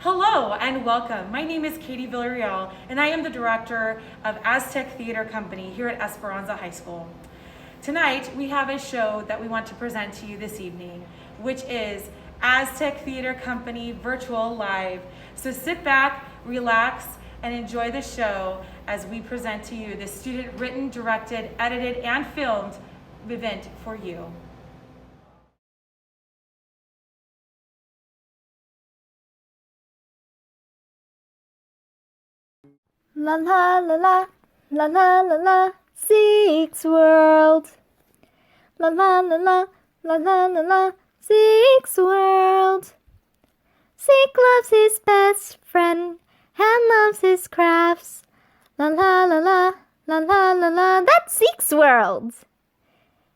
Hello and welcome. My name is Katie Villarreal and I am the director of Aztec Theater Company here at Esperanza High School. Tonight we have a show that we want to present to you this evening, which is Aztec Theater Company Virtual Live. So sit back, relax, and enjoy the show as we present to you the student written, directed, edited, and filmed event for you. La la la la, la la la la, Zeke's World. La la la la, la la la la, Zeke's World. Zeke loves his best friend and loves his crafts. La la la la, la la la la, that's Zeke's World.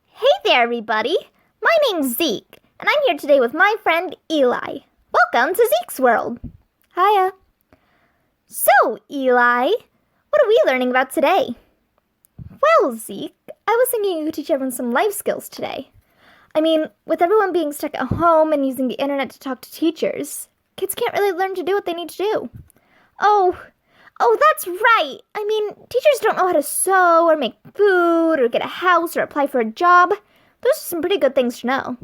Hey there, everybody. My name's Zeke, and I'm here today with my friend Eli. Welcome to Zeke's World. Hiya. So, Eli, what are we learning about today? Well, Zeke, I was thinking you could teach everyone some life skills today. I mean, with everyone being stuck at home and using the internet to talk to teachers, kids can't really learn to do what they need to do. Oh, that's right. I mean, teachers don't know how to sew or make food or get a house or apply for a job. Those are some pretty good things to know.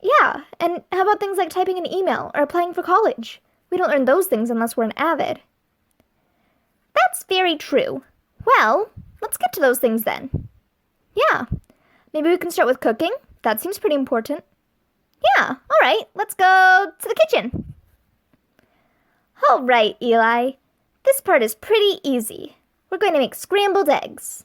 Yeah, and how about things like typing an email or applying for college? We don't learn those things unless we're an avid. That's very true. Well, let's get to those things then. Yeah, maybe we can start with cooking. That seems pretty important. Yeah, all right, let's go to the kitchen. All right, Eli. This part is pretty easy. We're going to make scrambled eggs.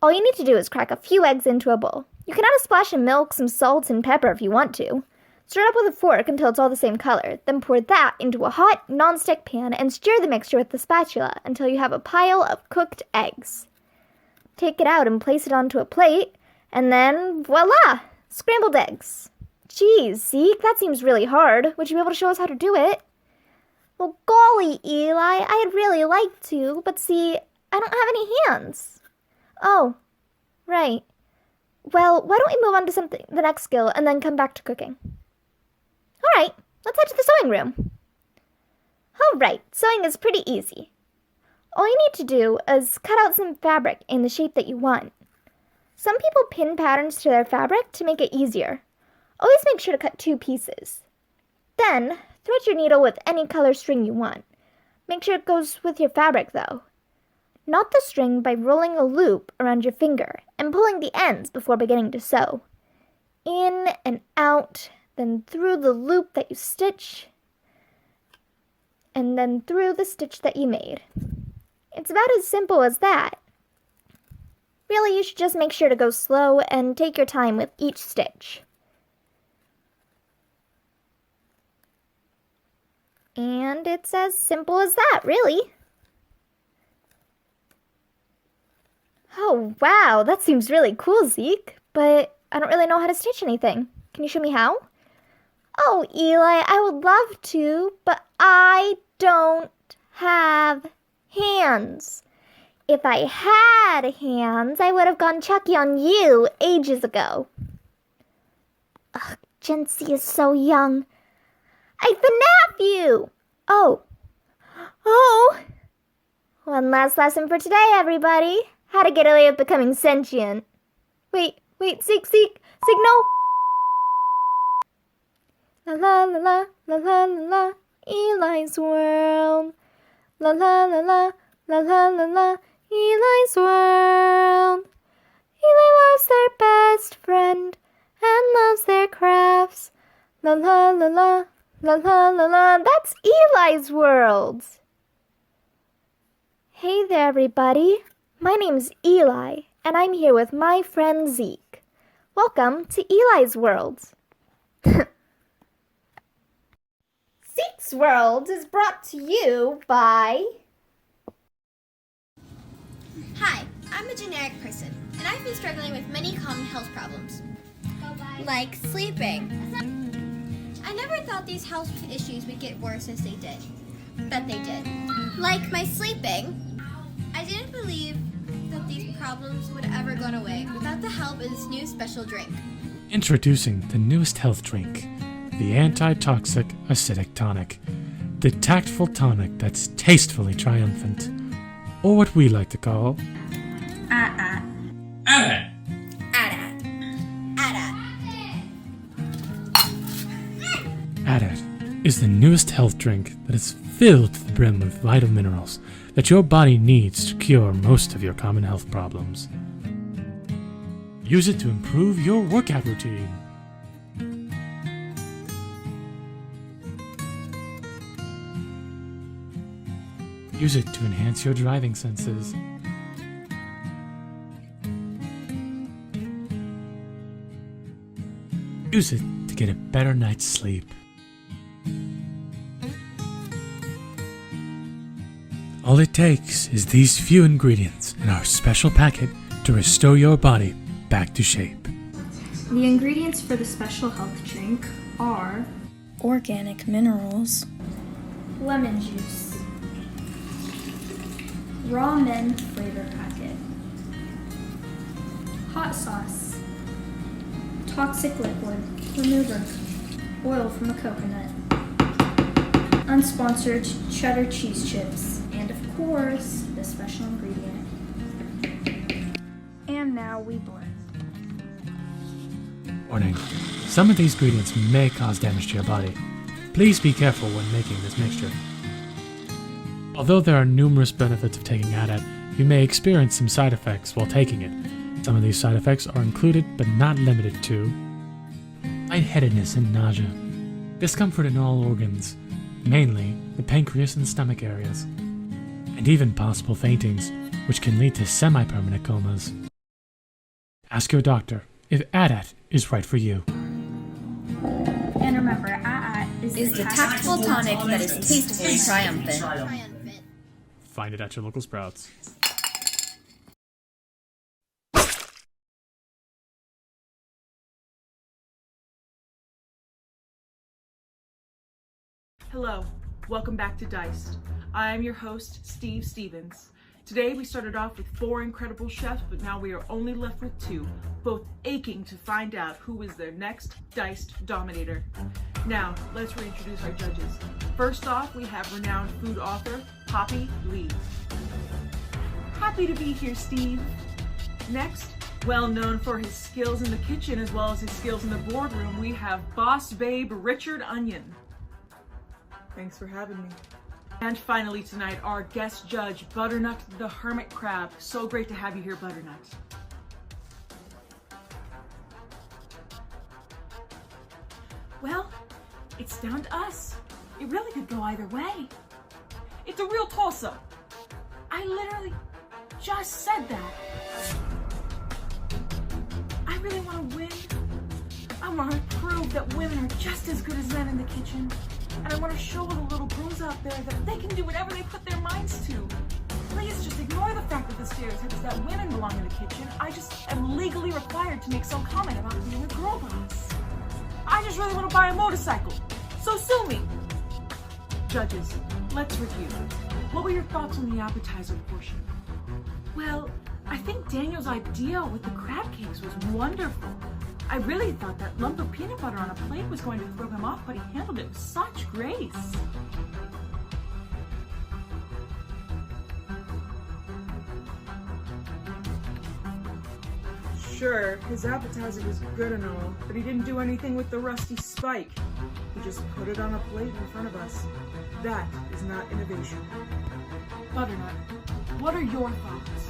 All you need to do is crack a few eggs into a bowl. You can add a splash of milk, some salt, and pepper if you want to. Stir it up with a fork until it's all the same color, then pour that into a hot, non-stick pan and stir the mixture with the spatula until you have a pile of cooked eggs. Take it out and place it onto a plate, and then voila! Scrambled eggs. Geez, Zeke, that seems really hard. Would you be able to show us how to do it? Well, golly, Eli, I'd really like to, but see, I don't have any hands. Oh, right. Well, why don't we move on to the next skill and then come back to cooking? All right, let's head to the sewing room. All right, sewing is pretty easy. All you need to do is cut out some fabric in the shape that you want. Some people pin patterns to their fabric to make it easier. Always make sure to cut 2 pieces. Then, thread your needle with any color string you want. Make sure it goes with your fabric, though. Knot the string by rolling a loop around your finger and pulling the ends before beginning to sew. In and out, then through the loop that you stitch, and then through the stitch that you made. It's about as simple as that. Really, you should just make sure to go slow and take your time with each stitch. And it's as simple as that, really. Oh, wow, that seems really cool, Zeke, but I don't really know how to stitch anything. Can you show me how? Oh, Eli, I would love to, but I don't have hands. If I had hands, I would have gone Chucky on you ages ago. Ugh, Jency is so young. I FNAF you! Oh. One last lesson for today, everybody. How to get away with becoming sentient. Wait, Zeke, no! La la la la, la la la la, Eli's World. La la la la, la la la la, Eli's World. Eli loves their best friend and loves their crafts. La la la la, la la la la, that's Eli's World. Hey there, everybody. My name's Eli, and I'm here with my friend Zeke. Welcome to Eli's World. Zeke's World is brought to you by... Hi, I'm a generic person, and I've been struggling with many common health problems, like sleeping. I never thought these health issues would get worse as they did, but they did. Like my sleeping, I didn't believe that these problems would ever go away without the help of this new special drink. Introducing the newest health drink, the Anti-Toxic Acidic Tonic. The tactful tonic that's tastefully triumphant. Or what we like to call... At. AT-AT is the newest health drink that is filled to the brim with vital minerals that your body needs to cure most of your common health problems. Use it to improve your workout routine. Use it to enhance your driving senses. Use it to get a better night's sleep. All it takes is these few ingredients in our special packet to restore your body back to shape. The ingredients for the special health drink are Organic minerals. lemon juice, raw mint flavor packet, hot sauce, toxic liquid remover, oil from a coconut, unsponsored cheddar cheese chips, and of course, the special ingredient. And now we blend. Warning. Some of these ingredients may cause damage to your body. Please be careful when making this mixture. Although there are numerous benefits of taking AT-AT, you may experience some side effects while taking it. Some of these side effects are included but not limited to lightheadedness and nausea, discomfort in all organs, mainly the pancreas and stomach areas, and even possible faintings, which can lead to semi-permanent comas. Ask your doctor if AT-AT is right for you. And remember, AT-AT Is the tactful tonic that is tastefully triumphant. Find it at your local Sprouts. Hello, welcome back to Diced. I'm your host, Steve Stevens. Today we started off with 4 incredible chefs, but now we are only left with 2, both aching to find out who is their next Diced Dominator. Now, let's reintroduce our judges. First off, we have renowned food author, Poppy Lee. Happy to be here, Steve. Next, well known for his skills in the kitchen as well as his skills in the boardroom, we have Boss Babe Richard Onion. Thanks for having me. And finally tonight, our guest judge, Butternut the Hermit Crab. So great to have you here, Butternut. Well, it's down to us. It really could go either way. It's a real toss-up. I literally just said that. I really want to win. I want to prove that women are just as good as men in the kitchen. And I want to show all the little girls out there that they can do whatever they put their minds to. Please just ignore the fact that the stereotype is that women belong in the kitchen. I just am legally required to make some comment about being a girl boss. I just really want to buy a motorcycle. So sue me. Judges, let's review. What were your thoughts on the appetizer portion? Well, I think Daniel's idea with the crab cakes was wonderful. I really thought that lump of peanut butter on a plate was going to throw him off, but he handled it with such grace. Sure, his appetizer was good and all, but he didn't do anything with the rusty spike. He just put it on a plate in front of us. That is not innovation. Butternut, what are your thoughts?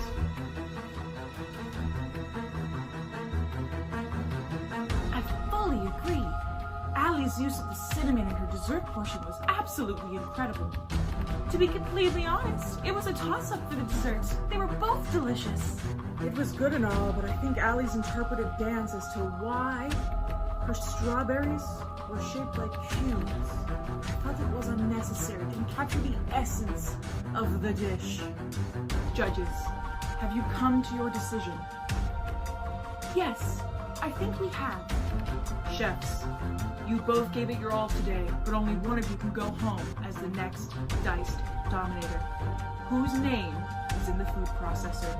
I fully agree. Allie's use of the cinnamon in her dessert portion was absolutely incredible. To be completely honest, it was a toss-up for the desserts. They were both delicious. It was good and all, but I think Allie's interpretive dance as to why her strawberries were shaped like shoes, I thought it was unnecessary. It didn't capture the essence of the dish. Judges, have you come to your decision? Yes, I think we have. Chefs, you both gave it your all today, but only one of you can go home as the next Diced Dominator. Whose name is in the food processor?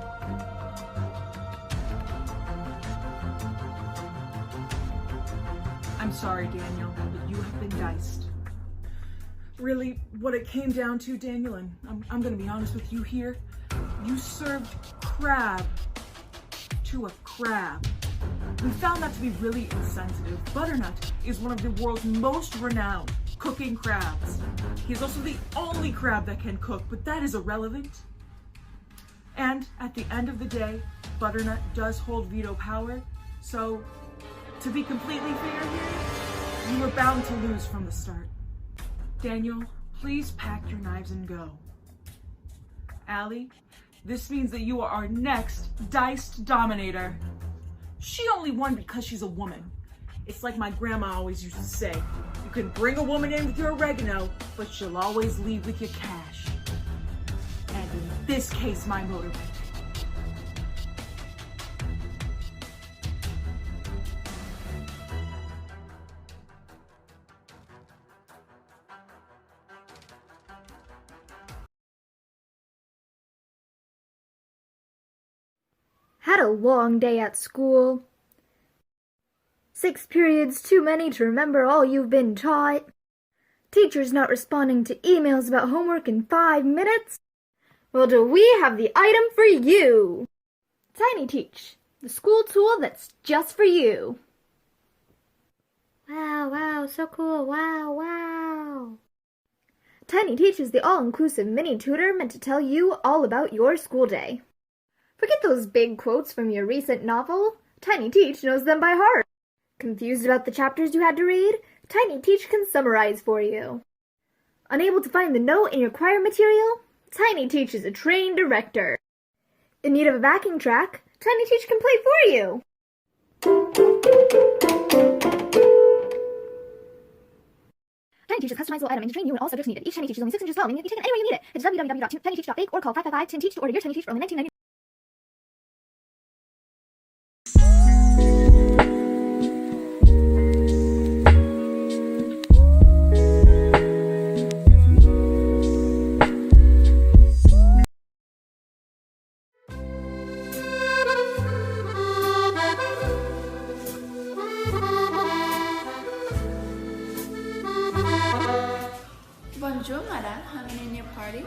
I'm sorry, Daniel, but you have been diced. really what it came down to, Daniel, and I'm gonna be honest with you here. You served crab to a crab. We found that to be really insensitive. Butternut is one of the world's most renowned cooking crabs. He is also the only crab that can cook, but that is irrelevant. And at the end of the day, Butternut does hold veto power, so to be completely fair here, you were bound to lose from the start. Daniel, please pack your knives and go. Allie, this means that you are our next Diced Dominator. She only won because she's a woman. It's like my grandma always used to say, you can bring a woman in with your oregano, but she'll always leave with your cash. And in this case, my motorbike. Had a long day at school. 6 periods too many to remember all you've been taught. Teachers not responding to emails about homework in 5 minutes. Well, do we have the item for you? Tiny Teach, the school tool that's just for you. Wow, so cool, wow. Tiny Teach is the all-inclusive mini tutor meant to tell you all about your school day. Forget those big quotes from your recent novel. Tiny Teach knows them by heart. Confused about the chapters you had to read? Tiny Teach can summarize for you. Unable to find the note in your choir material? Tiny Teach is a trained director. In need of a backing track? Tiny Teach can play for you. Tiny Teach is a customizable item and to train you in all subjects needed. Each Tiny Teach is only 6 inches long and can be taken anywhere you need it. It's www.tinyteach.fake or call 555-10-TEACH to order your Tiny Teach for only $19.99. Bonjour, madame. How many in your party?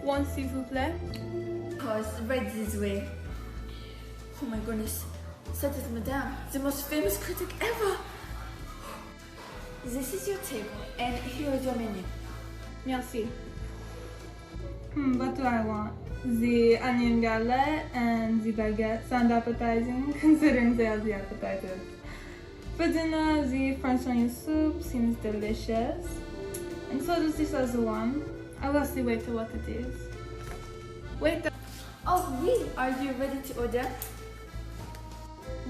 One, s'il vous plaît. Of course, right this way. Oh my goodness. That is madame, the most famous critic ever. This is your table, and here is your menu. Merci. What do I want? The onion galette and the baguette sound appetizing, considering they are the appetizers. For dinner, the French onion soup seems delicious. And so does this other one. I will see wait for what it is. Wait. Oh, oui. Are you ready to order?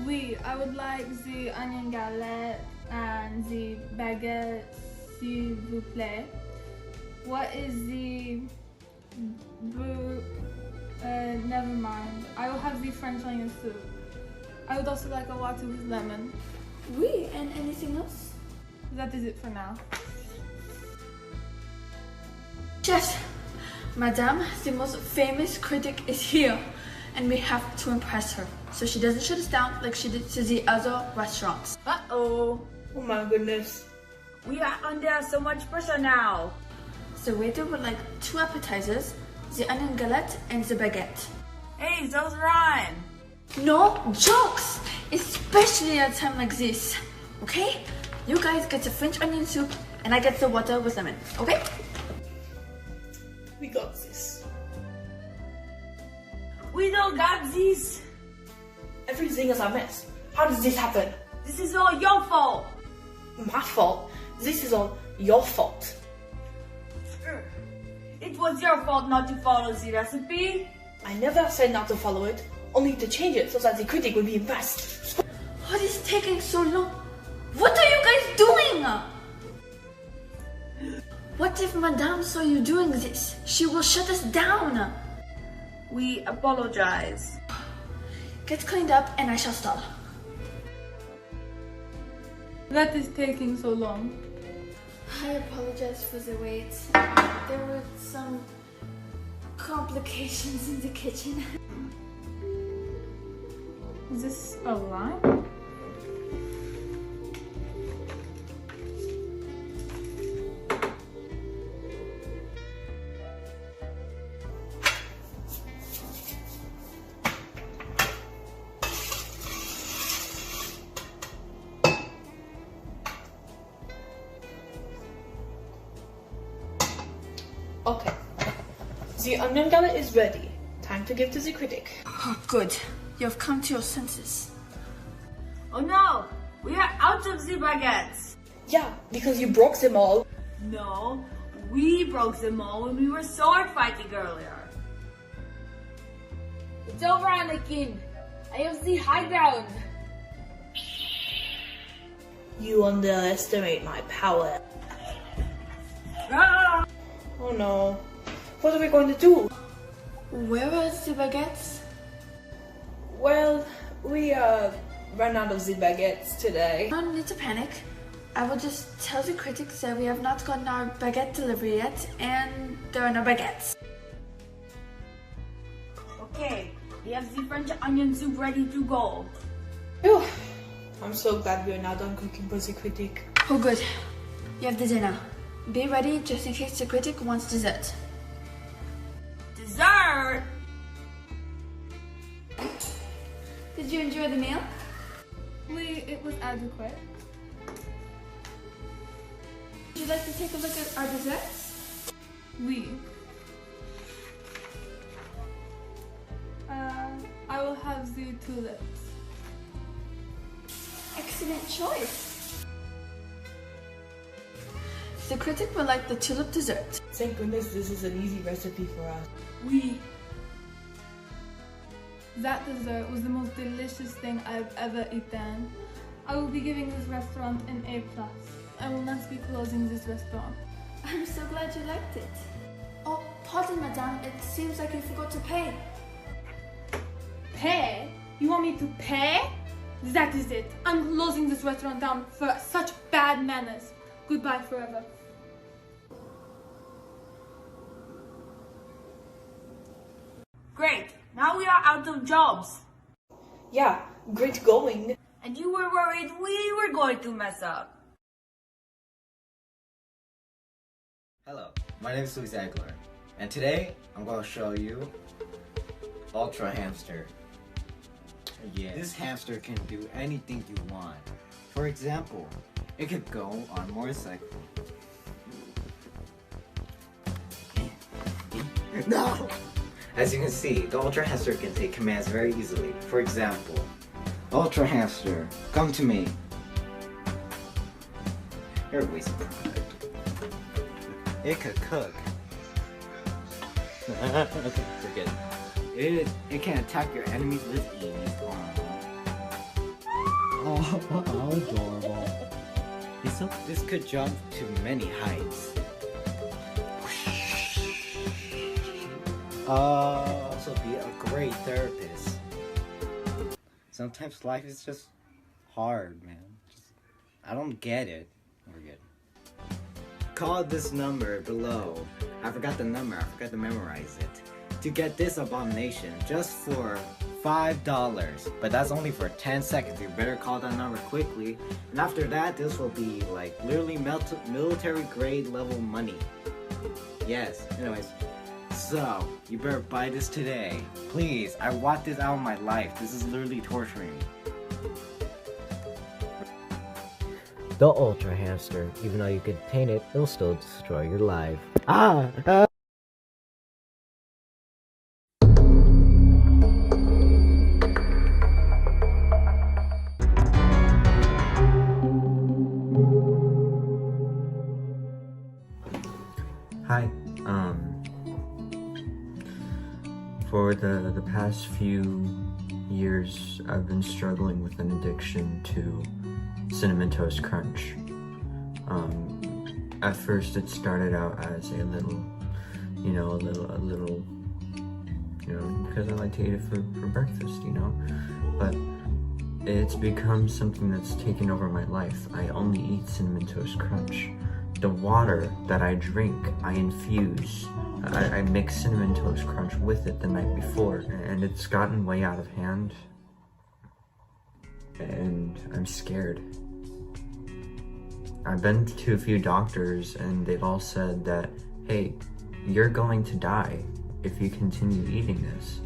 Oui, I would like the onion galette and the baguette, s'il vous plaît. What is the... never mind. I will have the French onion soup. I would also like a latte with lemon. Oui, and anything else? That is it for now. Yes, madame, the most famous critic is here, and we have to impress her, so she doesn't shut us down like she did to the other restaurants. Uh-oh. Oh my goodness. We are under so much pressure now. The waiter would like 2 appetizers, the onion galette and the baguette. Hey, those rhyme. No jokes, especially at a time like this, okay? You guys get the French onion soup, and I get the water with lemon, okay? We got this. We don't got this. Everything is a mess. How does this happen? This is all your fault. My fault? This is all your fault. It was your fault not to follow the recipe. I never said not to follow it, only to change it so that the critic would be impressed. What is taking so long? What are you guys doing? What if madame saw you doing this? She will shut us down. We apologize. Get cleaned up and I shall stall. That is taking so long. I apologize for the wait. There were some complications in the kitchen. Is this a line? Okay. The onion gala is ready. Time to give to the critic. Oh, good. You have come to your senses. Oh no! We are out of the baguettes! Yeah, because you broke them all. No, we broke them all when we were sword fighting earlier. It's over, Anakin. I have the high ground. You underestimate my power. Ah! Oh no. What are we going to do? Where are the baguettes? Well, we ran out of the baguettes today. No need to panic. I will just tell the critics that we have not gotten our baguette delivery yet, and there are no baguettes. Okay, we have the French onion soup ready to go. Phew. I'm so glad we're now done cooking for the critic. Oh, good. You have the dinner. Be ready just in case the critic wants dessert. Dessert! Did you enjoy the meal? It was adequate. Would you like to take a look at our desserts? I will have the tulips. Excellent choice. The critic will like the tulip dessert. Thank goodness this is an easy recipe for us. That dessert was the most delicious thing I've ever eaten. I will be giving this restaurant an A+. I will not be closing this restaurant. I'm so glad you liked it. Oh, pardon, madame. It seems like you forgot to pay. Pay? You want me to pay? That is it. I'm closing this restaurant down for such bad manners. Goodbye forever. Great, now we are out of jobs. Yeah, great going. And you were worried we were going to mess up. Hello, my name is Luis Aguilar, and today I'm going to show you Ultra Hamster. Yeah, this hamster can do anything you want. For example, it could go on a motorcycle. No! As you can see, the Ultra Hamster can take commands very easily. For example, Ultra Hamster, come to me. You're a waste of product. It could cook. Okay, forget it. It can attack your enemies with ease. Oh, how adorable. This could jump to many heights. Also be a great therapist. Sometimes life is just hard, man. I don't get it. We're good. Call this number below. I forgot the number. I forgot to memorize it. To get this abomination just for $5. But that's only for 10 seconds. You better call that number quickly. And after that, this will be like literally military grade level money. Yes. Anyways. So, you better buy this today. Please, I want this out of my life. This is literally torturing me. The Ultra Hamster, even though you could paint it, it'll still destroy your life. Hi, for the past few years, I've been struggling with an addiction to Cinnamon Toast Crunch. At first it started out as a little, because I like to eat it for breakfast, but it's become something that's taken over my life. I only eat Cinnamon Toast Crunch. The water that I drink, I infuse. I mix Cinnamon Toast Crunch with it the night before, and it's gotten way out of hand. And I'm scared. I've been to a few doctors and they've all said that, hey, you're going to die if you continue eating this.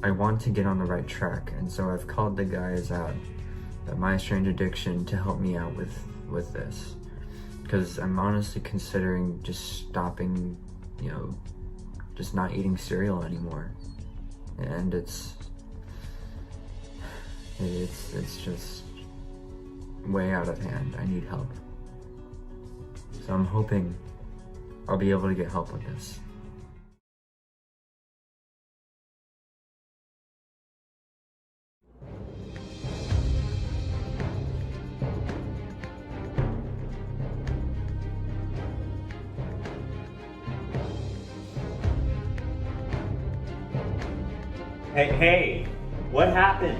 I want to get on the right track, and so I've called the guys at My Strange Addiction to help me out with this. Because I'm honestly considering just stopping just not eating cereal anymore. And it's just way out of hand. I need help. So I'm hoping I'll be able to get help with this. Hey, what happened?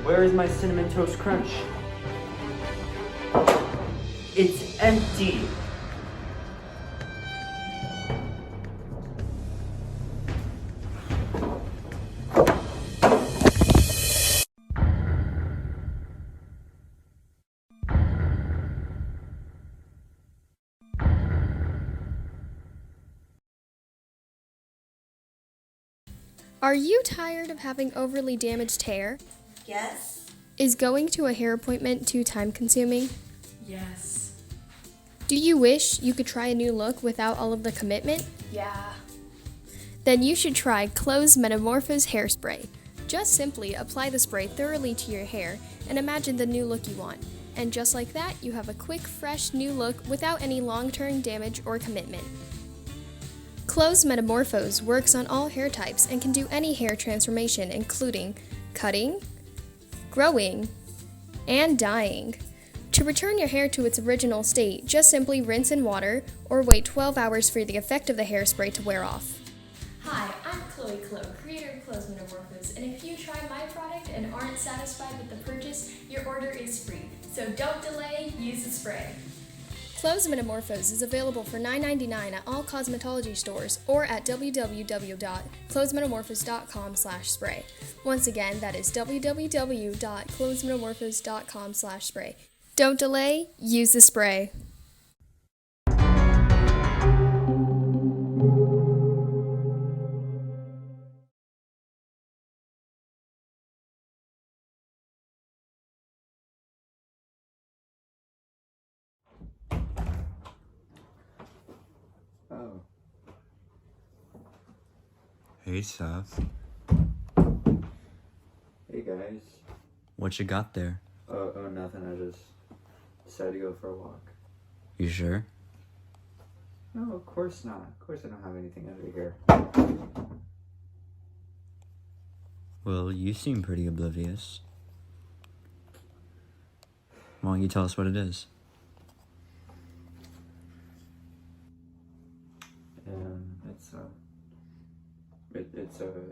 Where is my Cinnamon Toast Crunch? It's empty. Are you tired of having overly damaged hair? Yes. Is going to a hair appointment too time-consuming? Yes. Do you wish you could try a new look without all of the commitment? Yeah. Then you should try Close Metamorphose Hairspray. Just simply apply the spray thoroughly to your hair and imagine the new look you want. And just like that, you have a quick, fresh new look without any long-term damage or commitment. Close Metamorphose works on all hair types and can do any hair transformation, including cutting, growing, and dyeing. To return your hair to its original state, just simply rinse in water or wait 12 hours for the effect of the hairspray to wear off. Hi, I'm Chloe Clo, creator of Close Metamorphose, and if you try my product and aren't satisfied with the purchase, your order is free. So don't delay, use the spray. Close Metamorphose is available for $9.99 at all cosmetology stores or at www.closemetamorphose.com/spray. Once again, that is www.closemetamorphose.com/spray. Don't delay, use the spray. Oh. Hey, Seth. Hey guys. What you got there? Oh, nothing. I just decided to go for a walk. You sure? No, of course not. Of course I don't have anything under here. Well, you seem pretty oblivious. Why don't you tell us what it is?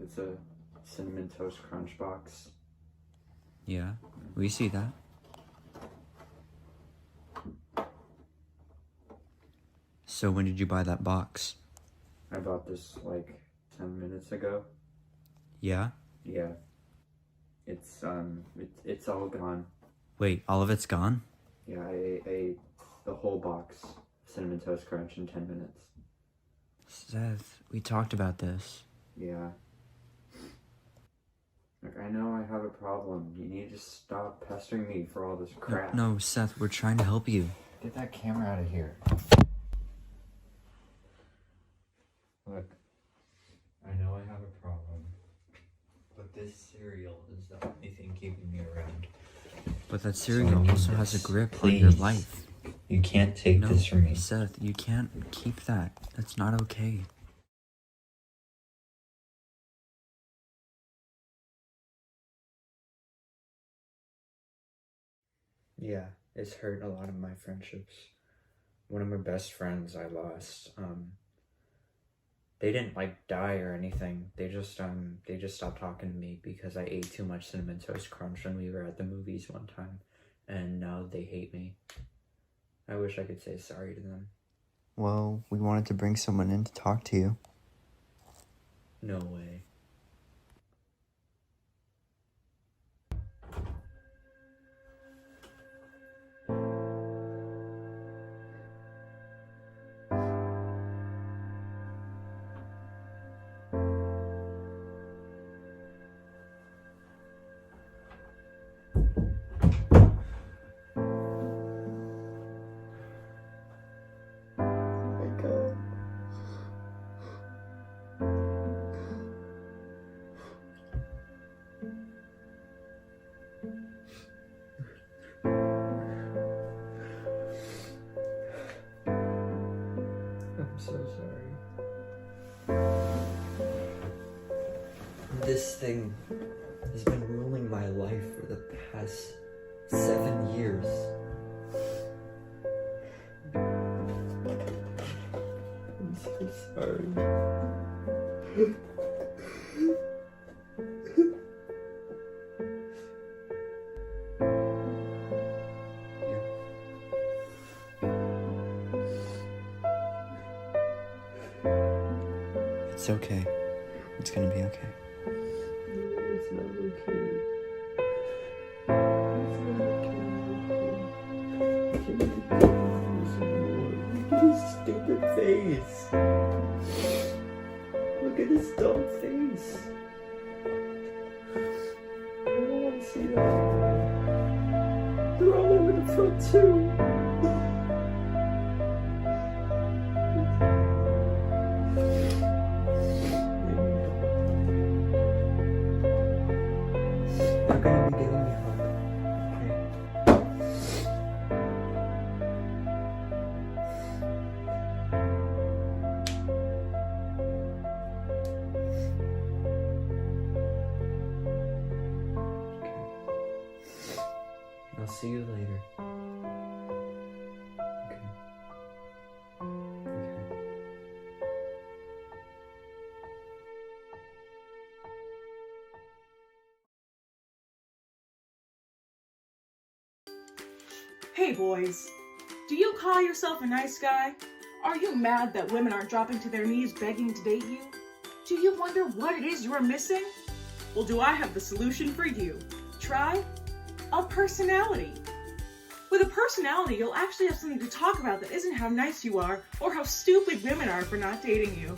It's a Cinnamon Toast Crunch box. Yeah, we see that. So when did you buy that box? I bought this like 10 minutes ago. Yeah? Yeah. It's all gone. Wait, all of it's gone? Yeah, I ate the whole box of Cinnamon Toast Crunch in 10 minutes. Seth, we talked about this. Yeah. Look, I know I have a problem. You need to stop pestering me for all this crap. No, Seth, we're trying to help you. Get that camera out of here. Look, I know I have a problem, but this cereal is the only thing keeping me around. But that cereal also has a grip on Please. your life. You can't take this from me. Seth, you can't keep that. That's not okay. Yeah, it's hurt a lot of my friendships. One of my best friends I lost. They didn't like die or anything. They just stopped talking to me because I ate too much Cinnamon Toast Crunch when we were at the movies one time, and now they hate me. I wish I could say sorry to them. Well, we wanted to bring someone in to talk to you. No way. This thing has been ruling my life for the past 7 years. I'm so sorry. It's okay. It's gonna be okay. It's not okay. Look at his stupid face. Look at his dumb face. I don't want to see that. They're all over the front too. They're gonna be getting me help. I'll see you later. Okay. Hey boys, do you call yourself a nice guy? Are you mad that women aren't dropping to their knees begging to date you? Do you wonder what it is you're missing? Well, do I have the solution for you? Try a personality. With a personality, you'll actually have something to talk about that isn't how nice you are or how stupid women are for not dating you.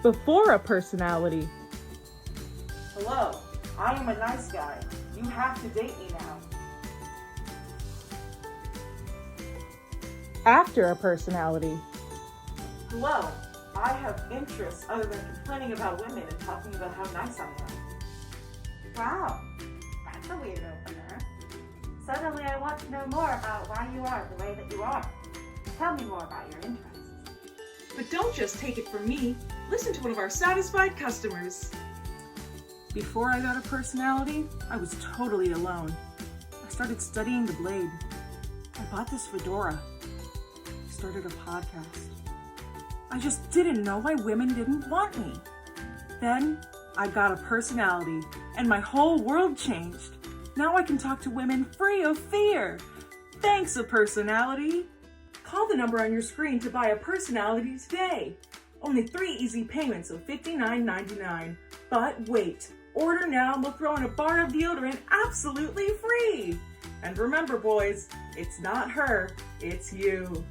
Before a personality. Hello, I am a nice guy. You have to date me now. After a personality. Hello, I have interests other than complaining about women and talking about how nice I am. Wow, that's a weird opener. Suddenly I want to know more about why you are the way that you are. Tell me more about your interests. But don't just take it from me. Listen to one of our satisfied customers. Before I got a personality, I was totally alone. I started studying the blade. I bought this fedora. I started a podcast. I just didn't know why women didn't want me. Then I got a personality, and my whole world changed. Now I can talk to women free of fear. Thanks, a personality. Call the number on your screen to buy a personality today. Only 3 easy payments of $59.99. But wait, order now and we'll throw in a bar of deodorant absolutely free. And remember, boys, it's not her, it's you.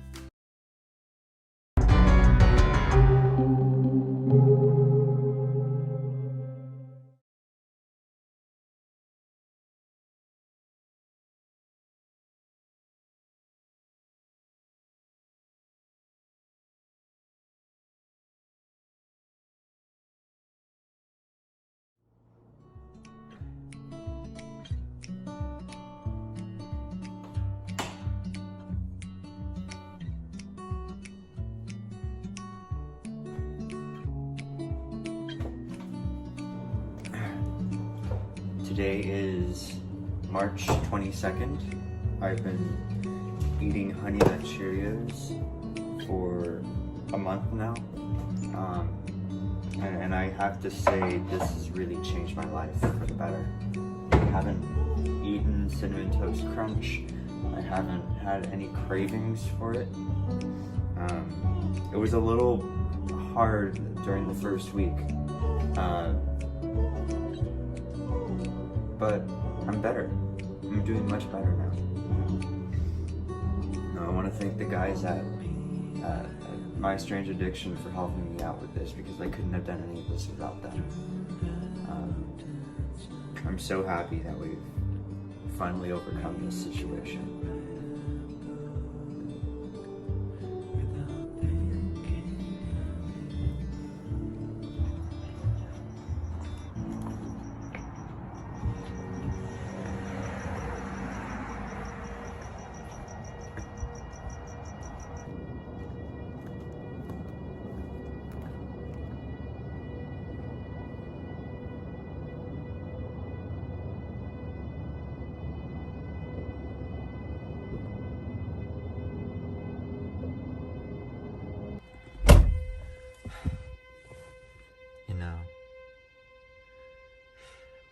Today is March 22nd. I've been eating Honey Nut Cheerios for a month now. And I have to say, this has really changed my life for the better. I haven't eaten Cinnamon Toast Crunch. I haven't had any cravings for it. It was a little hard during the first week. But I'm better. I'm doing much better now. I want to thank the guys at My Strange Addiction for helping me out with this, because I couldn't have done any of this without them. I'm so happy that we've finally overcome this situation.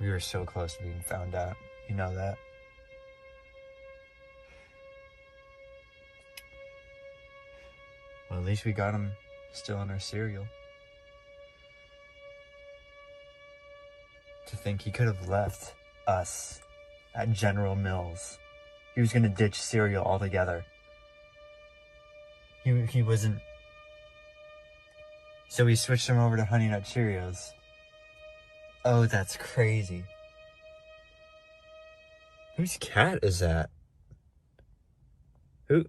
We were so close to being found out. You know that? Well, at least we got him still in our cereal. To think he could have left us at General Mills. He was gonna ditch cereal altogether. He wasn't... So we switched him over to Honey Nut Cheerios. Oh, that's crazy. Whose cat is that? Who?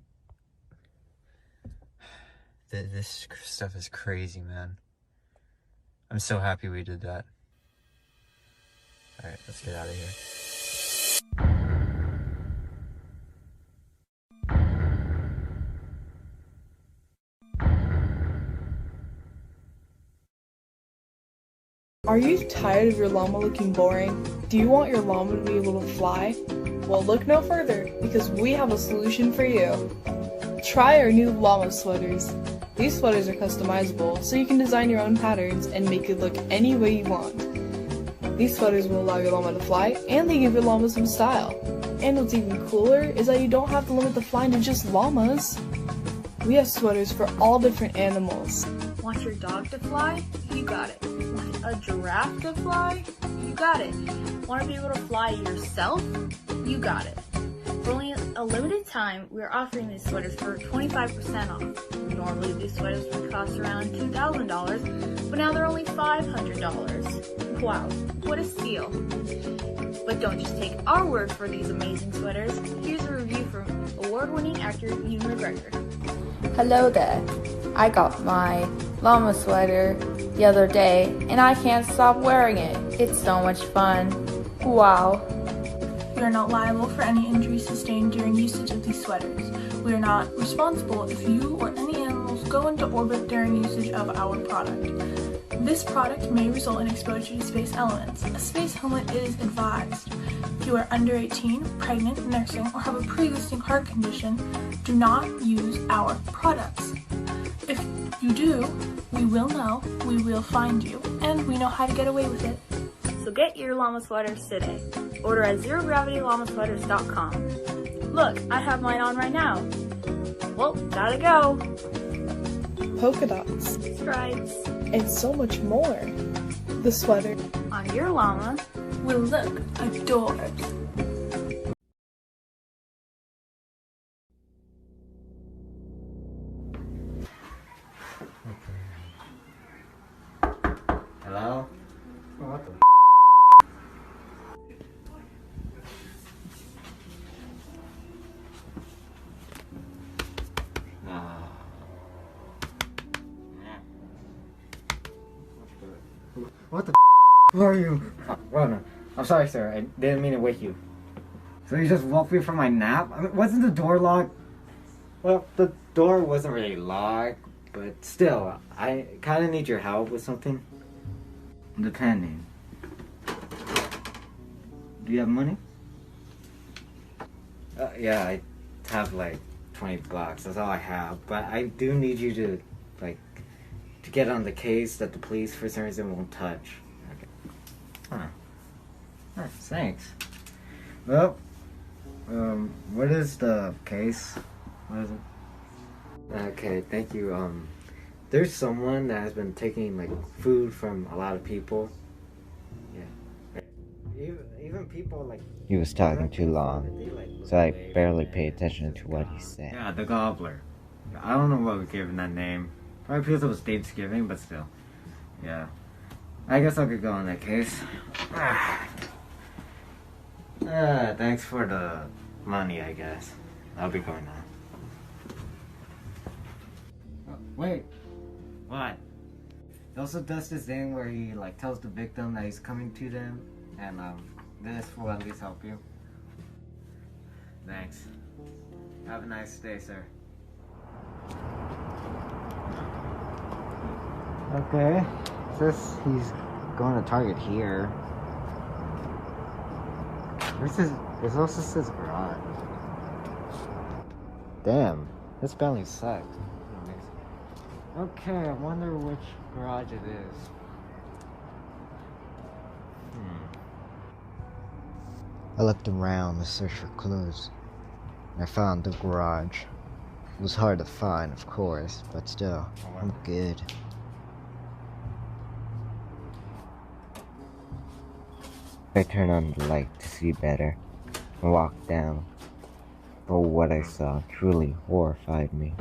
This stuff is crazy, man. I'm so happy we did that. Alright, let's get out of here. Are you tired of your llama looking boring? Do you want your llama to be able to fly? Well, look no further, because we have a solution for you. Try our new llama sweaters. These sweaters are customizable, so you can design your own patterns and make it look any way you want. These sweaters will allow your llama to fly, and they give your llama some style. And what's even cooler is that you don't have to limit the flying to just llamas. We have sweaters for all different animals. Want your dog to fly? You got it. Want a giraffe to fly? You got it. Want to be able to fly yourself? You got it. For only a limited time, we're offering these sweaters for 25% off. Normally, these sweaters would cost around $2,000, but now they're only $500. Wow, what a steal. But don't just take our word for these amazing sweaters. Here's a review from award-winning actor Ewan McGregor. Hello there. I got my llama sweater the other day and I can't stop wearing it. It's so much fun. Wow. We are not liable for any injuries sustained during usage of these sweaters. We are not responsible if you or any animals go into orbit during usage of our product. This product may result in exposure to space elements. A space helmet is advised. If you are under 18, pregnant, nursing, or have a pre-existing heart condition, do not use our products. If you do, we will know, we will find you, and we know how to get away with it. So get your llama sweaters today. Order at ZeroGravityLlamaSweaters.com. Look, I have mine on right now. Well, gotta go. Polka dots, stripes, and so much more. The sweater on your llama will look adorbs. Hello? Oh, what the What the Who are you? Oh, well, no. I'm sorry, sir. I didn't mean to wake you. So you just woke me from my nap? I mean, wasn't the door locked? Well, the door wasn't really locked, but still, I kind of need your help with something. Depending. Do you have money? Yeah, I have like 20 bucks. That's all I have. But I do need you to, like, to get on the case that the police for some reason won't touch. Okay. Huh. Huh, thanks. Well, what is the case? What is it? Okay, thank you. There's someone that has been taking, like, food from a lot of people. Yeah. Even people, like... He was talking too long, so I barely paid attention to what he said. Yeah, the Gobbler. I don't know what we gave him that name. Probably because it was Thanksgiving, but still. Yeah. I guess I could go on that case. Thanks for the money, I guess. I'll be going now. Oh, wait. What? He also does this thing where he, like, tells the victim that he's coming to them, and, this will at least help you. Thanks. Have a nice day, sir. Okay. Says he's going to Target here. This also says garage. Damn, this spelling sucks. Okay, I wonder which garage it is. I looked around to search for clues. I found the garage. It was hard to find, of course, but still, I'm good. I turned on the light to see better and walked down. But what I saw truly horrified me.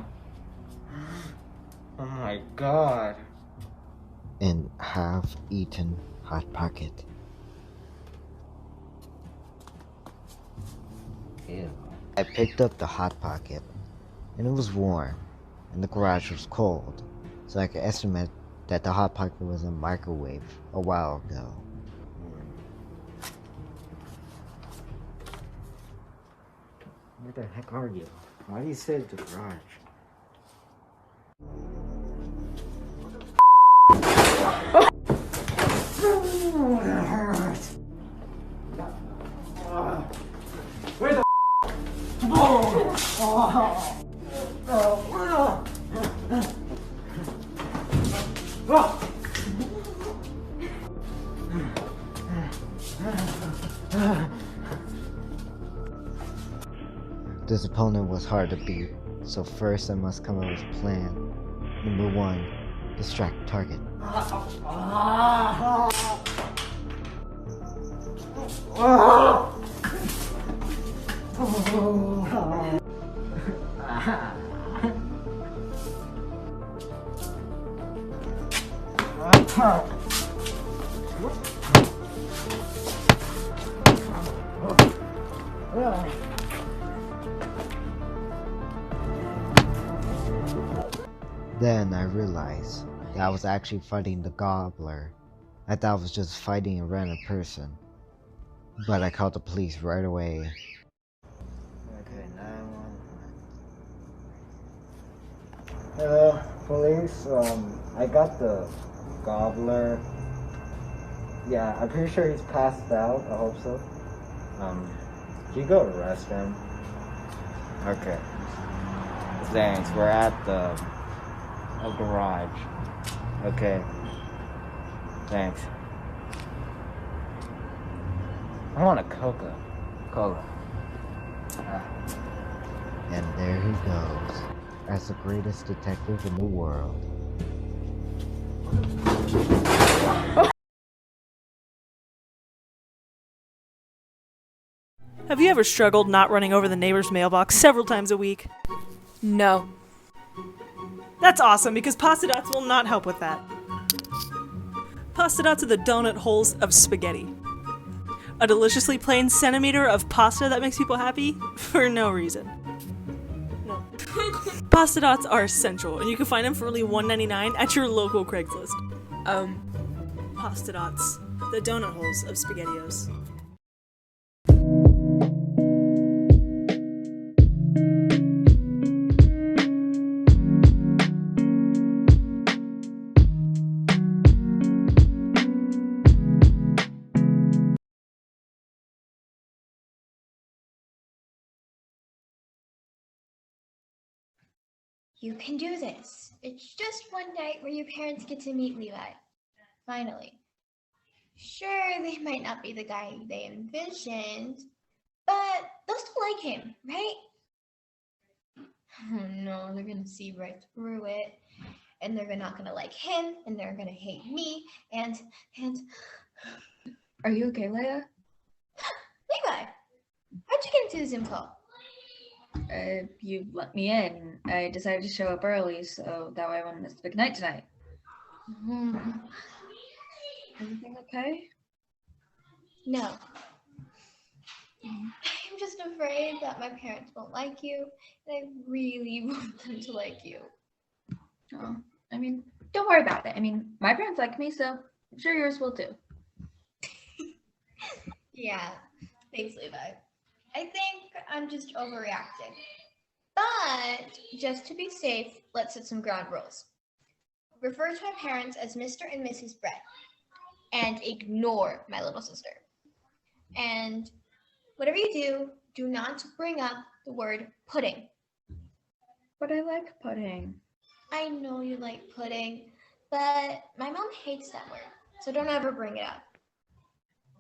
Oh my god. An half-eaten Hot Pocket. Ew. I picked up the Hot Pocket, and it was warm, and the garage was cold, so I could estimate that the Hot Pocket was in a microwave a while ago. Where the heck are you? Why do you say the garage? That hurts. Where the This opponent was hard to beat, so first I must come up with a plan. Number 1, distract target. Then I realized that I was actually fighting the Gobbler. I thought I was just fighting a random person. But I called the police right away. Okay, 911. Hello, police. I got the Gobbler. Yeah, I'm pretty sure he's passed out. I hope so. Can you go arrest him? Okay. Thanks. We're at the garage. Okay. Thanks. I want a Coca. Cola. And there he goes, as the greatest detective in the world. Have you ever struggled not running over the neighbor's mailbox several times a week? No. That's awesome, because Pasta Dots will not help with that. Pasta Dots are the donut holes of spaghetti. A deliciously plain centimeter of pasta that makes people happy for no reason. No. Pasta Dots are essential, and you can find them for only $1.99 at your local Craigslist. Pasta Dots, the donut holes of SpaghettiOs. You can do this. It's just one night where your parents get to meet Levi. Finally. Sure, they might not be the guy they envisioned, but they'll still like him, right? Oh no, they're gonna see right through it. And they're not gonna like him, and they're gonna hate me, and... Are you okay, Leia? Levi! How'd you get into the Zoom call? You let me in. I decided to show up early, so that way I wouldn't miss the big night tonight. Everything okay? No. I'm just afraid that my parents won't like you, and I really want them to like you. Oh, I mean, don't worry about it. I mean, my parents like me, so I'm sure yours will too. Yeah, thanks, Levi. I think I'm just overreacting. But just to be safe, let's set some ground rules. Refer to my parents as Mr. and Mrs. Brett, and ignore my little sister. And whatever you do, do not bring up the word pudding. But I like pudding. I know you like pudding, but my mom hates that word, so don't ever bring it up.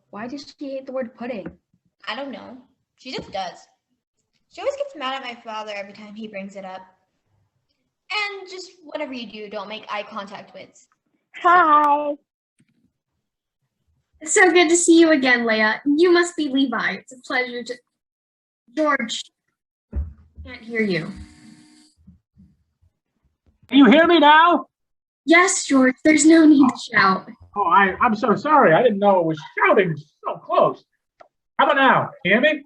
Why does she hate the word pudding? I don't know. She just does. She always gets mad at my father every time he brings it up. And just whatever you do, don't make eye contact with. Hi. It's so good to see you again, Leia. You must be Levi. It's a pleasure to... George, can't hear you. Can you hear me now? Yes, George, there's no need to shout. Oh, I'm so sorry. I didn't know it was shouting so close. How about now? Can you hear me?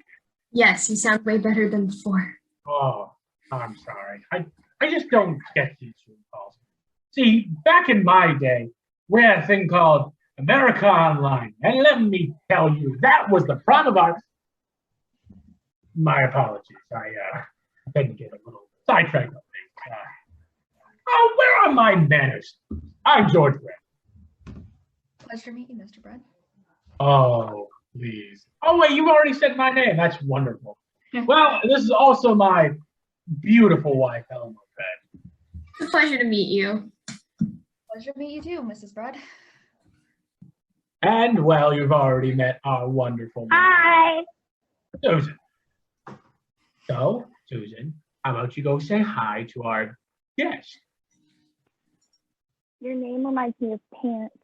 Yes, you sound way better than before. Oh, I'm sorry. I just don't get these Zoom calls. See, back in my day, we had a thing called America Online. And let me tell you, that was the prime of our... My apologies. I tend to get a little sidetracked on things. Oh, where are my manners? I'm George Brett. Pleasure to meet you, Mr. Brett. Oh, please. Oh, wait, you've already said my name. That's wonderful. Well, this is also my beautiful wife, Helen Moffett. It's a pleasure to meet you. Pleasure to meet you too, Mrs. Brett. And, well, you've already met our wonderful Hi. Susan. So, Susan, how about you go say hi to our guest? Your name reminds me of pants.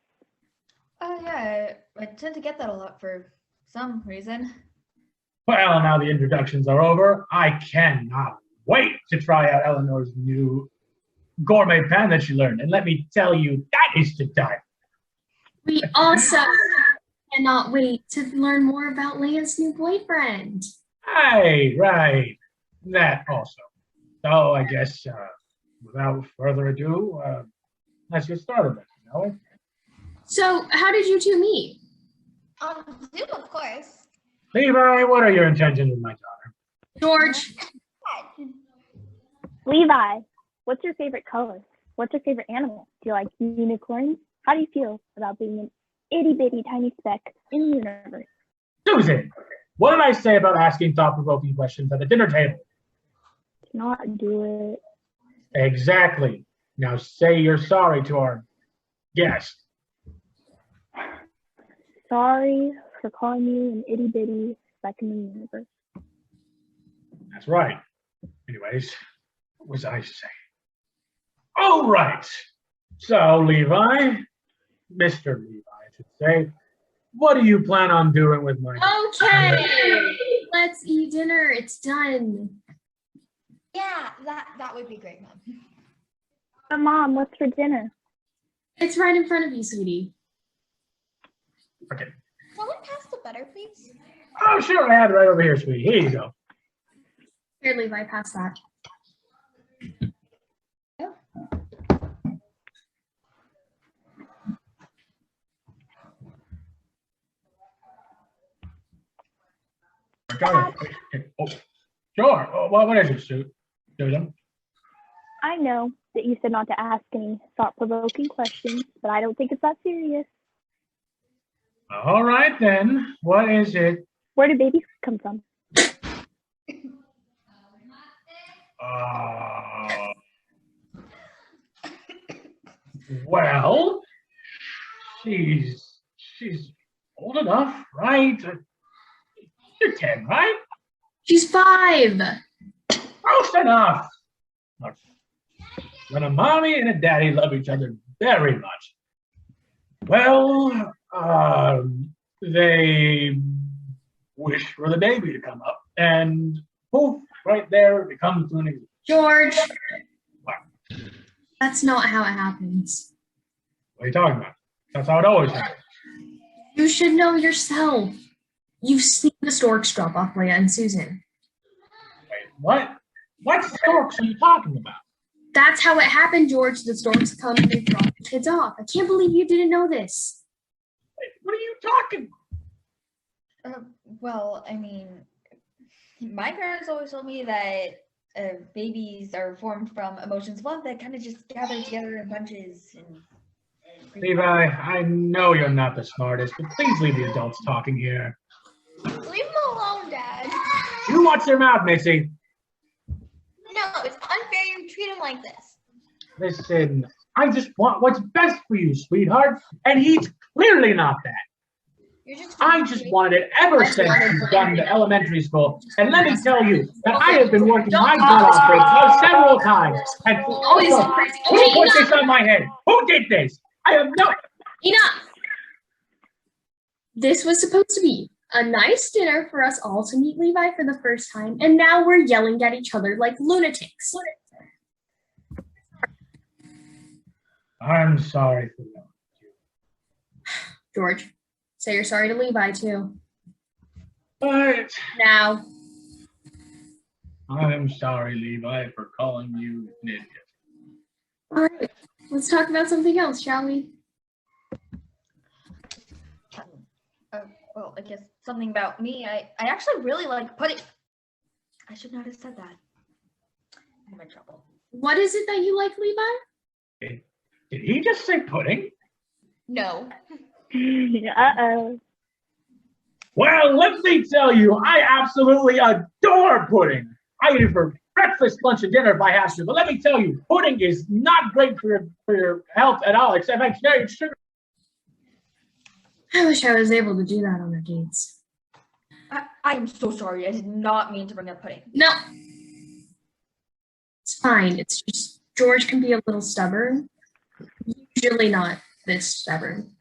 Oh, yeah. I tend to get that a lot for some reason. Well, now the introductions are over. I cannot wait to try out Eleanor's new gourmet pan that she learned. And let me tell you, that is to die. We also cannot wait to learn more about Leia's new boyfriend. Hey, right. That also. So I guess without further ado, let's get started, shall we? So, how did you two meet? On Zoom, of course. Levi, what are your intentions with my daughter? George. Levi, what's your favorite color? What's your favorite animal? Do you like unicorns? How do you feel about being an itty bitty tiny speck in the universe? Susan, what did I say about asking thought-provoking questions at the dinner table? Do not do it. Exactly. Now say you're sorry to our guest. Sorry for calling you an itty bitty speck in the universe. That's right. Anyways, what was I saying? All right. So, Levi, Mr. Levi, I should say, what do you plan on doing with my... Okay, let's eat dinner. It's done. Yeah, that would be great, Mom. But Mom, what's for dinner? It's right in front of you, sweetie. Okay. Someone pass the butter, please? Oh, sure, I have it right over here, sweetie. Here you go. Here, Levi, pass that. Got it. Oh, sure. Oh, what is it, Susan? I know that you said not to ask any thought-provoking questions, but I don't think it's that serious. All right, then. What is it? Where do babies come from? Well, she's old enough, right? You're 10, right? She's 5. Close enough. Look, when a mommy and a daddy love each other very much, well, they wish for the baby to come up, and poof, right there it becomes to an existence. George. What? That's not how it happens. What are you talking about? That's how it always happens. You should know yourself. You've seen the storks drop off Leia and Susan. Wait, what? What storks are you talking about? That's how it happened, George. The storks come and they drop the kids off. I can't believe you didn't know this. Wait, what are you talking about? Well, I mean, my parents always told me that babies are formed from emotions of love that kind of just gather together in bunches. And Levi, I know you're not the smartest, but please leave the adults talking here. Leave him alone, Dad. You watch your mouth, Missy. No, it's unfair you treat him like this. Listen, I just want what's best for you, sweetheart, and he's clearly not that. I just wanted it ever since you've done the elementary school. And let me tell you that I have been working my butt off for it several times. And also, who put this on my head? Who did this? I have no... Enough! This was supposed to be a nice dinner for us all to meet Levi for the first time, and now we're yelling at each other like lunatics. I'm sorry for that. George, say you're sorry to Levi too. But now. I'm sorry, Levi, for calling you an idiot. All right, let's talk about something else, shall we? Well, I guess something about me. I actually really like pudding. I should not have said that. I'm in trouble. What is it that you like, Levi? Did he just say pudding? No. Uh-oh. Well, let me tell you, I absolutely adore pudding. I eat it for breakfast, lunch, and dinner if I have to. But let me tell you, pudding is not great for your health at all, except it's very sugar. I wish I was able to do that on our dates. I am so sorry. I did not mean to bring up pudding. No. It's fine. It's just George can be a little stubborn. Usually not this stubborn.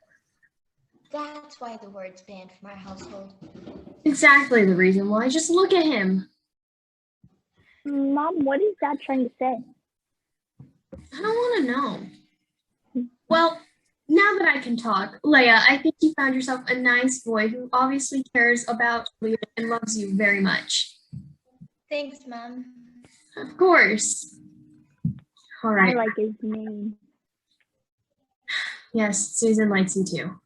That's why the word's banned from our household. Exactly the reason why. Just look at him. Mom, what is that trying to say? I don't want to know. Well, now that I can talk, Leia, I think you found yourself a nice boy who obviously cares about you and loves you very much. Thanks, Mom. Of course. All right. I like his name. Yes, Susan likes you too.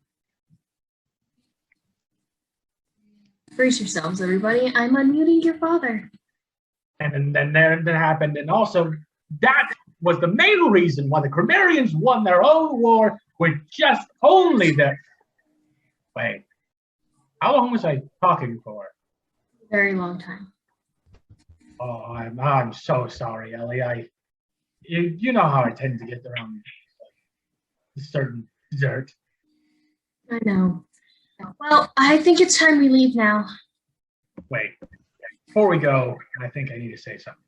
Brace yourselves, everybody. I'm unmuting your father. And then that happened. And also, that was the main reason why the Cremarians won their own war with just only the... Wait. How long was I talking for? Very long time. Oh, I'm so sorry, Ellie. You know how I tend to get around certain dessert. I know. Well, I think it's time we leave now. Wait. Before we go, I think I need to say something.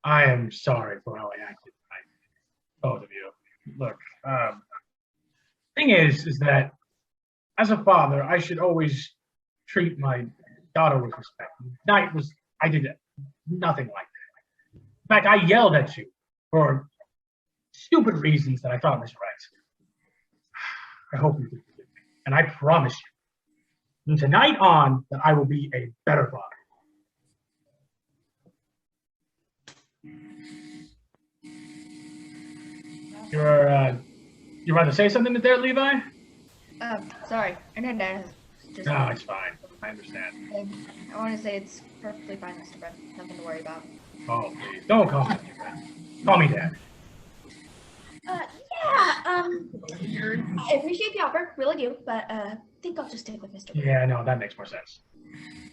I am sorry for how I acted tonight, both of you. Look, thing is that as a father, I should always treat my daughter with respect. Tonight I did nothing like that. In fact, I yelled at you for stupid reasons that I thought was right. I hope you can forgive me. And I promise you, from tonight on, that I will be a better father. You're about to say something there, Levi? Sorry. Internet is just... No, it's fine. I understand. I want to say it's perfectly fine, Mr. Brent. Nothing to worry about. Oh, please. Don't call me Mr. Brent. Call me Dad. I appreciate the offer, really do, but I think I'll just stick with Mr. Brent. Yeah, no, that makes more sense.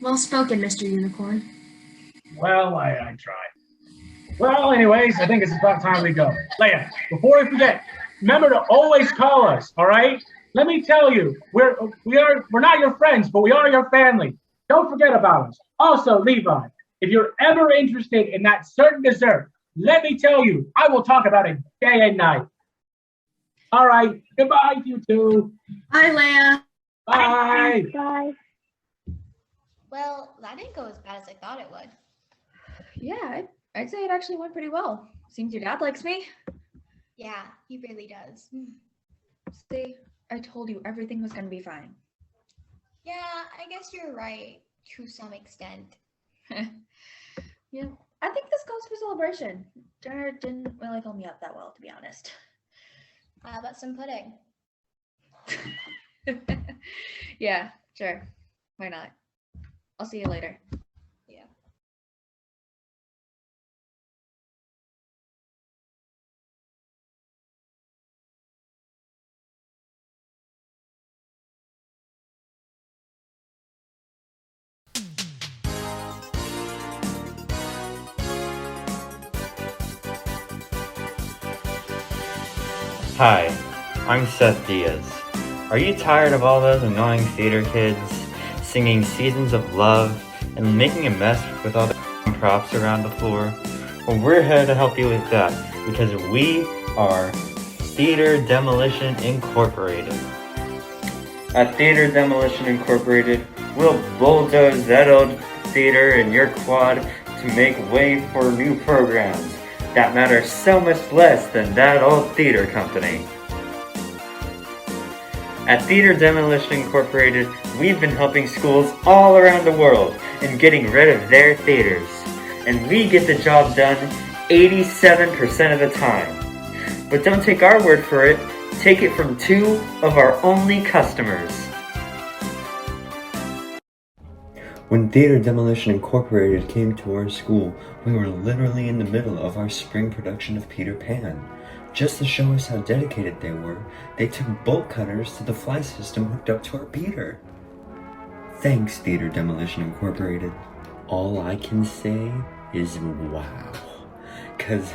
Well spoken, Mr. Unicorn. Well, I tried. Well, anyways, I think it's about time we go. Leia, before we forget, remember to always call us, all right? Let me tell you, we're not your friends, but we are your family. Don't forget about us. Also, Levi, if you're ever interested in that certain dessert, let me tell you, I will talk about it day and night. All right, goodbye, you two. Bye, Leia. Bye. Bye. Well, that didn't go as bad as I thought it would. Yeah, I'd say it actually went pretty well. Seems your dad likes me. Yeah, he really does. See, I told you everything was going to be fine. Yeah, I guess you're right, to some extent. Yeah, I think this goes for celebration. Dinner didn't really fill me up that well, to be honest. How about some pudding? Yeah, sure. Why not? I'll see you later. Yeah. Hi, I'm Seth Diaz. Are you tired of all those annoying theater kids singing Seasons of Love and making a mess with all the props around the floor? Well, we're here to help you with that because we are Theater Demolition Incorporated. At Theater Demolition Incorporated, we'll bulldoze that old theater in your quad to make way for new programs that matter so much less than that old theater company. At Theater Demolition Incorporated, we've been helping schools all around the world in getting rid of their theaters. And we get the job done 87% of the time. But don't take our word for it, take it from two of our only customers. When Theater Demolition Incorporated came to our school, we were literally in the middle of our spring production of Peter Pan. Just to show us how dedicated they were, they took bolt cutters to the fly system hooked up to our Peter. Thanks, Theater Demolition Incorporated. All I can say is wow. 'Cause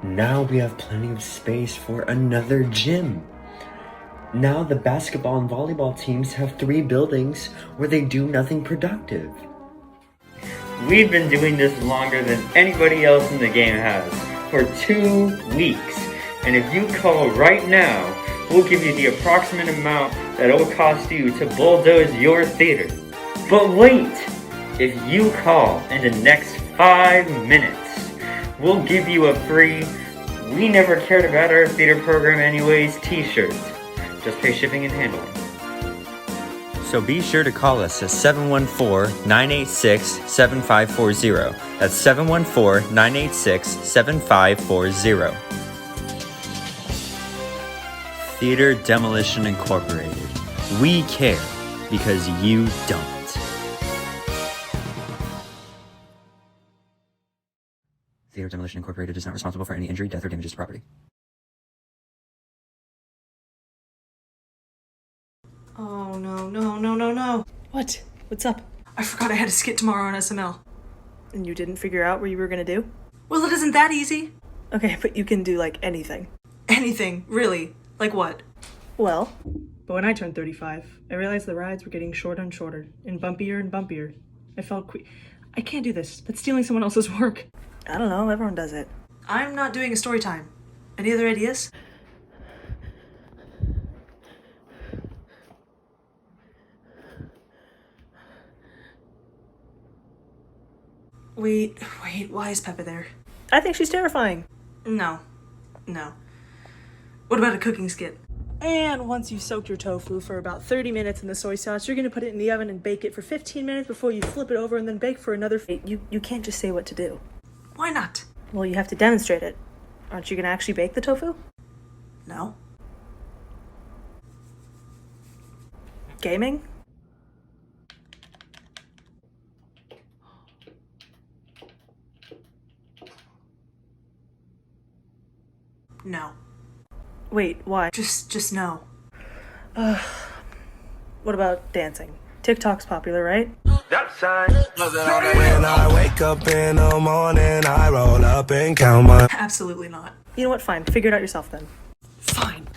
now we have plenty of space for another gym. Now the basketball and volleyball teams have 3 buildings where they do nothing productive. We've been doing this longer than anybody else in the game has, for 2 weeks. And if you call right now, we'll give you the approximate amount that it will cost you to bulldoze your theater. But wait! If you call in the next 5 minutes, we'll give you a free "We Never Cared About Our Theater Program Anyways" t-shirt. Just pay shipping and handling. So be sure to call us at 714-986-7540. That's 714-986-7540. Theater Demolition Incorporated. We care because you don't. Theater Demolition Incorporated is not responsible for any injury, death, or damages to property. Oh, no. What? What's up? I forgot I had a skit tomorrow on SML. And you didn't figure out what you were gonna do? Well, it isn't that easy. Okay, but you can do, like, anything. Anything, really. Like what? Well, but when I turned 35, I realized the rides were getting shorter and shorter, and bumpier. I felt I can't do this. That's stealing someone else's work. I don't know, everyone does it. I'm not doing a story time. Any other ideas? Wait, why is Peppa there? I think she's terrifying. No. What about a cooking skit? And once you've soaked your tofu for about 30 minutes in the soy sauce, you're gonna put it in the oven and bake it for 15 minutes before you flip it over and then bake for another... You can't just say what to do. Why not? Well, you have to demonstrate it. Aren't you gonna actually bake the tofu? No. Gaming? No. Wait, why? Just no. What about dancing? TikTok's popular, right? When I wake up in the morning, I roll up and count my... Absolutely not. You know what? Fine. Figure it out yourself then. Fine.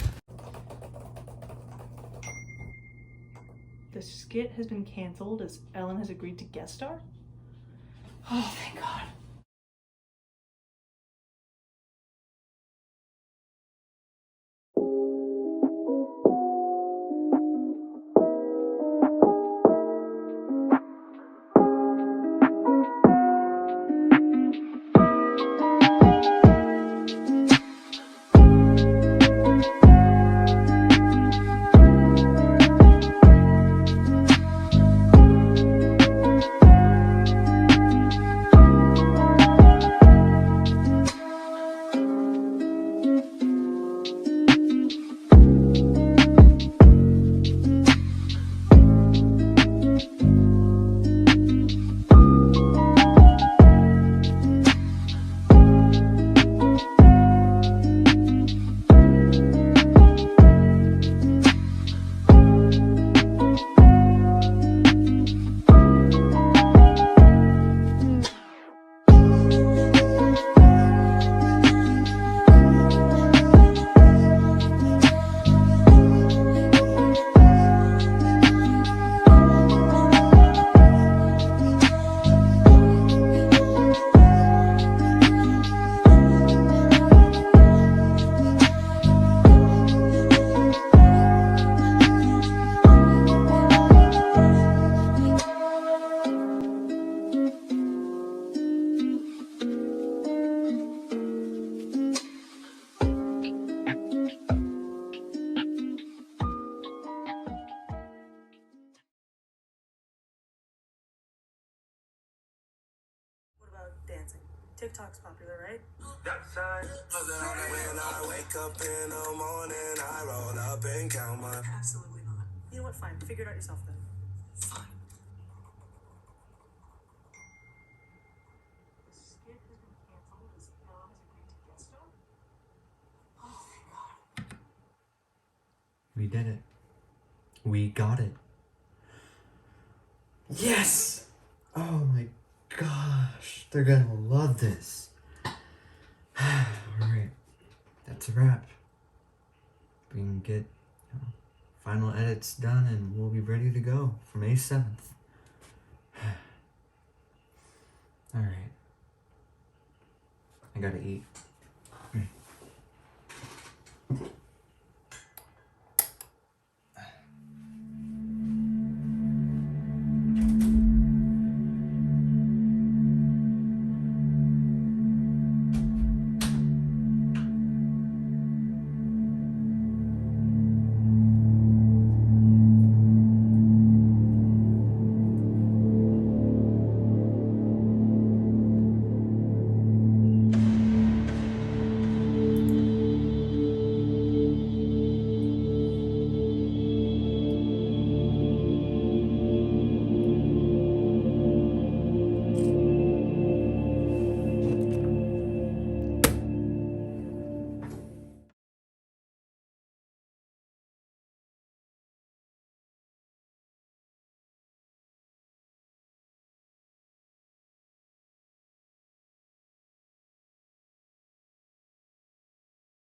The skit has been canceled as Ellen has agreed to guest star? Oh, thank God. TikTok's popular, right? When I wake up in the morning, I roll up and count my. Absolutely not. You know what? Fine. Figure it out yourself then. Fine. The skit has been canceled as Ella has agreed to guest star. Oh, thank God. We did it. We got it. Yes! Oh my gosh, they're gonna love this. Alright, that's a wrap. We can get final edits done and we'll be ready to go for May 7th. Alright. I gotta eat.